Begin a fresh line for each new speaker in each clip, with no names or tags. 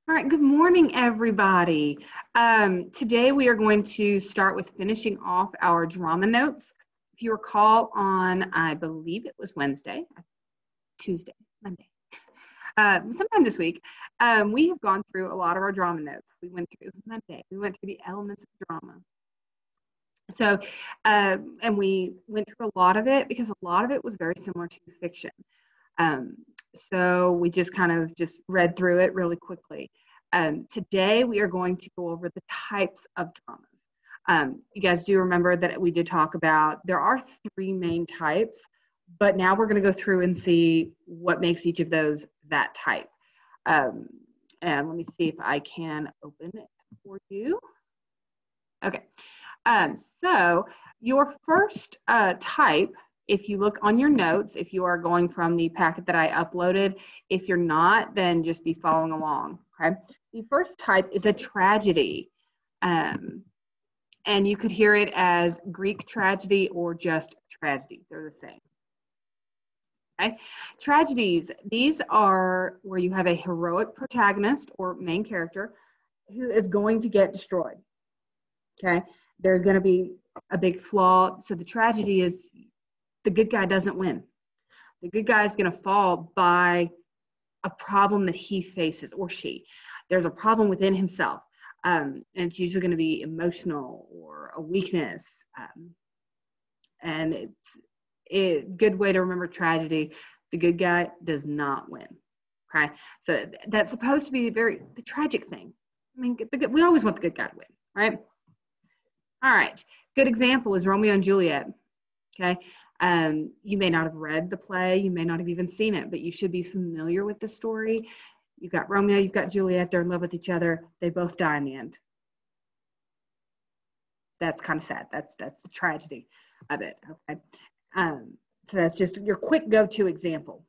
All right, good morning, everybody. Today we are going to start with finishing off our drama notes. If you recall on, I believe it was Tuesday, Monday, sometime this week, we have gone through a lot of our drama notes. It was Monday, we went through the elements of drama. So, and we went through a lot of it because a lot of it was very similar to fiction. So we just kind of read through it really quickly. Today we are going to go over the types of dramas. You guys do remember that we did talk about there are 3 main types, but now we're going to go through and see what makes each of those that type. And let me see if I can open it for you. Okay. So your first type, if you look on your notes, if you are going from the packet that I uploaded, if you're not, then just be following along, okay? The first type is a tragedy. And you could hear it as Greek tragedy or just tragedy. They're the same. Okay? Tragedies, these are where you have a heroic protagonist or main character who is going to get destroyed, okay? There's going to be a big flaw. So the tragedy is the good guy doesn't win. The good guy is going to fall by a problem that he faces, or she. There's a problem within himself. And it's usually going to be emotional or a weakness. And it's a good way to remember tragedy. The good guy does not win. Okay. So that's supposed to be the tragic thing. I mean, we always want the good guy to win, right? All right, good example is Romeo and Juliet, okay? You may not have read the play, you may not have even seen it, but you should be familiar with the story. You've got Romeo, you've got Juliet, they're in love with each other, they both die in the end. That's kind of sad, that's the tragedy of it, okay? So that's just your quick go-to example.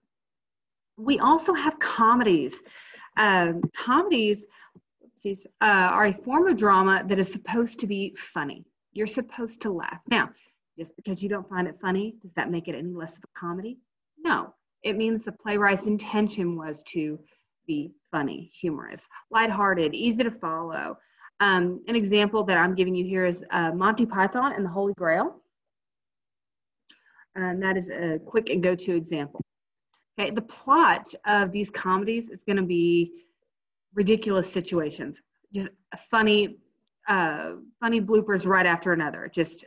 We also have comedies. Comedies are a form of drama that is supposed to be funny. You're supposed to laugh. Now, just because you don't find it funny, does that make it any less of a comedy? No. It means the playwright's intention was to be funny, humorous, lighthearted, easy to follow. An example that I'm giving you here is Monty Python and the Holy Grail. And that is a quick and go-to example. Okay, the plot of these comedies is going to be ridiculous situations, just funny bloopers right after another, just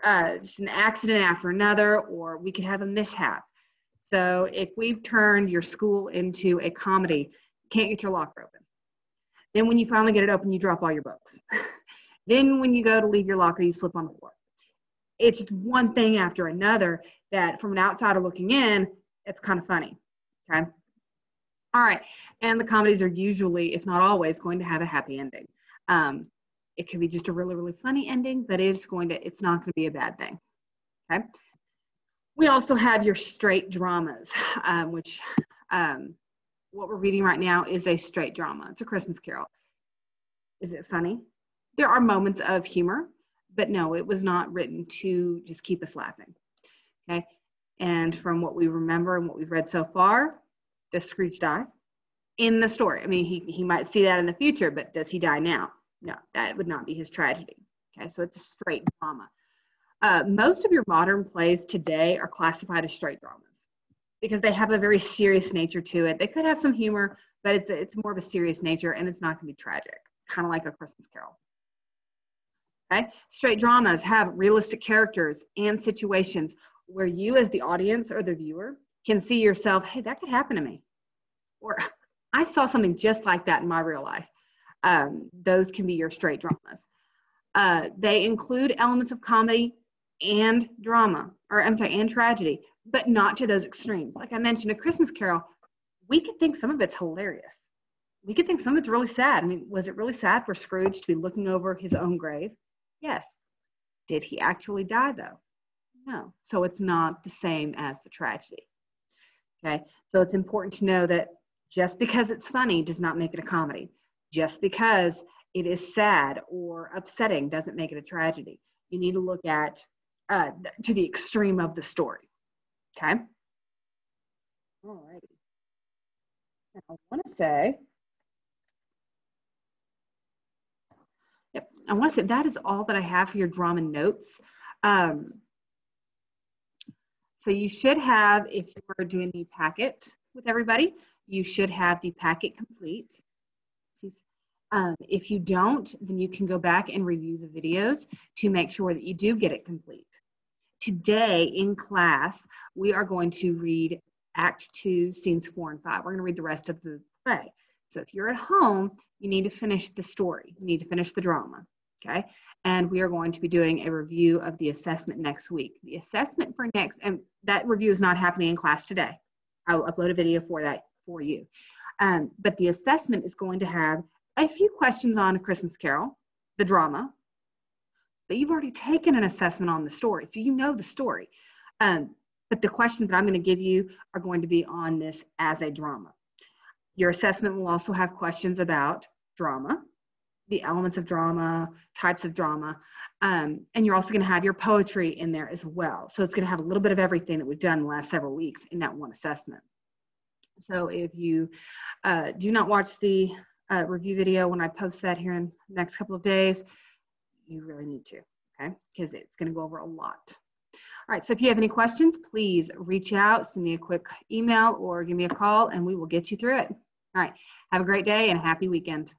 an accident after another, or we could have a mishap. So if we've turned your school into a comedy, you can't get your locker open. Then when you finally get it open, you drop all your books. Then when you go to leave your locker, you slip on the floor. It's just one thing after another that from an outsider looking in, it's kind of funny, okay? All right, and the comedies are usually, if not always, going to have a happy ending. It could be just a really, really funny ending, but it's not going to be a bad thing, okay? We also have your straight dramas, which what we're reading right now is a straight drama. It's A Christmas Carol. Is it funny? There are moments of humor, but no, it was not written to just keep us laughing, okay? And from what we remember and what we've read so far, does Scrooge die in the story? I mean, he might see that in the future, but does he die now? No, that would not be his tragedy. Okay, so it's a straight drama. Most of your modern plays today are classified as straight dramas because they have a very serious nature to it. They could have some humor, but it's more of a serious nature, and it's not going to be tragic, kind of like A Christmas Carol. Okay, straight dramas have realistic characters and situations where you as the audience or the viewer can see yourself, hey, that could happen to me. Or I saw something just like that in my real life. Those can be your straight dramas. They include elements of comedy and drama, and tragedy, but not to those extremes. Like I mentioned, A Christmas Carol, we could think some of it's hilarious. We could think some of it's really sad. I mean, was it really sad for Scrooge to be looking over his own grave? Yes. Did he actually die though? No. So it's not the same as the tragedy. Okay. So it's important to know that just because it's funny does not make it a comedy. Just because it is sad or upsetting doesn't make it a tragedy. You need to look at to the extreme of the story. Okay. All righty. I want to say I want to say that is all that I have for your drama notes. So you should have, if you are doing the packet with everybody, you should have the packet complete. If you don't, then you can go back and review the videos to make sure that you do get it complete. Today in class, we are going to read Act 2, Scenes 4 and 5. We're going to read the rest of the play. So if you're at home, you need to finish the story. You need to finish the drama, okay? And we are going to be doing a review of the assessment next week. The assessment for next, and that review is not happening in class today. I will upload a video for that for you. But the assessment is going to have a few questions on A Christmas Carol, the drama, but you've already taken an assessment on the story, so you know the story. But the questions that I'm going to give you are going to be on this as a drama. Your assessment will also have questions about drama, the elements of drama, types of drama, and you're also going to have your poetry in there as well. So it's going to have a little bit of everything that we've done in the last several weeks in that one assessment. So if you do not watch the review video when I post that here in the next couple of days, you really need to, okay? Because it's going to go over a lot. All right, so if you have any questions, please reach out, send me a quick email or give me a call, and we will get you through it. All right, have a great day and a happy weekend.